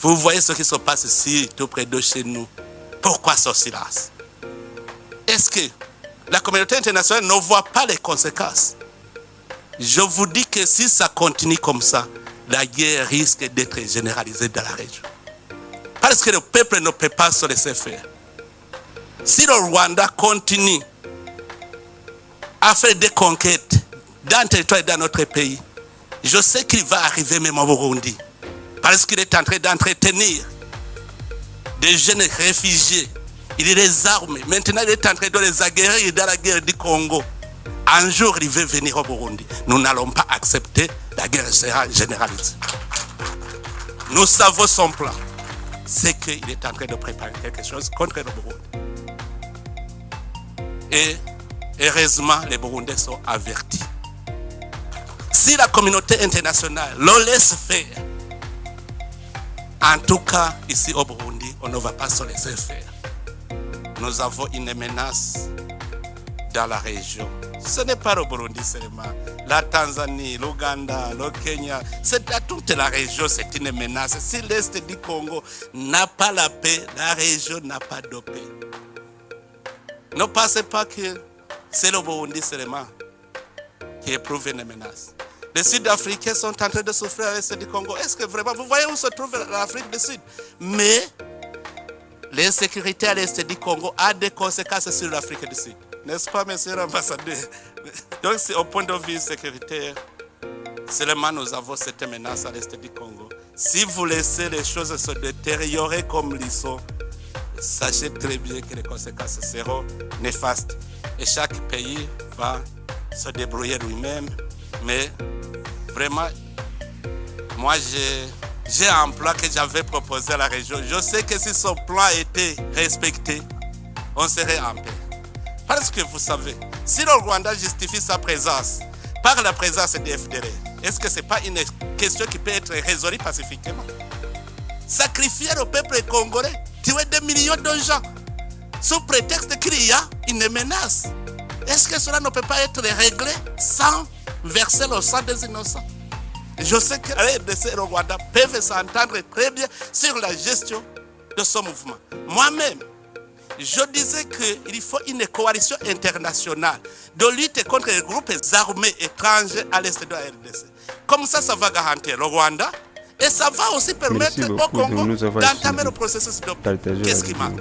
Vous voyez ce qui se passe ici, tout près de chez nous. Pourquoi ce silence? Est-ce que la communauté internationale ne voit pas les conséquences? Je vous dis que si ça continue comme ça, la guerre risque d'être généralisée dans la région. Parce que le peuple ne peut pas se laisser faire. Si le Rwanda continue à faire des conquêtes dans le territoire et dans notre pays, je sais qu'il va arriver même au Burundi. Parce qu'il est en train d'entretenir des jeunes réfugiés. Il les arme. Maintenant, il est en train de les aguerrir dans la guerre du Congo. Un jour, il veut venir au Burundi. Nous n'allons pas accepter la guerre généralisée. Nous savons son plan. C'est qu'il est en train de préparer quelque chose contre le Burundi. Et heureusement, les Burundais sont avertis. Si la communauté internationale le laisse faire, en tout cas, ici au Burundi, on ne va pas se laisser faire. Nous avons une menace dans la région. Ce n'est pas le Burundi seulement. La Tanzanie, l'Ouganda, le Kenya, c'est à toute la région, c'est une menace. Si l'Est du Congo n'a pas la paix, la région n'a pas de paix. Ne pensez pas que c'est le Burundi seulement qui éprouve une menace. Les Sud-Africains sont en train de souffrir à l'Est du Congo. Est-ce que vraiment, vous voyez où se trouve l'Afrique du Sud? Mais l'insécurité à l'Est du Congo a des conséquences sur l'Afrique du Sud. N'est-ce pas, monsieur l'ambassadeur? Donc, au point de vue sécuritaire, seulement nous avons cette menace à l'Est du Congo. Si vous laissez les choses se détériorer comme ils sont, sachez très bien que les conséquences seront néfastes. Et chaque pays va se débrouiller lui-même. Mais vraiment, moi j'ai un plan que j'avais proposé à la région. Je sais que si ce plan était respecté, on serait en paix. Parce que vous savez, si le Rwanda justifie sa présence par la présence des FDLR, est-ce que ce n'est pas une question qui peut être résolue pacifiquement? Sacrifier le peuple congolais, tuer des millions de gens, sous prétexte qu'il y a une menace. Est-ce que cela ne peut pas être réglé sans verser le sang des innocents? Je sais que les RDC et le Rwanda peuvent s'entendre très bien sur la gestion de ce mouvement. Moi-même, je disais qu'il faut une coalition internationale de lutte contre les groupes armés étrangers à l'est de la RDC. Comme ça, ça va garantir le Rwanda et ça va aussi permettre au Congo d'entamer le processus de paix. Qu'est-ce qui manque?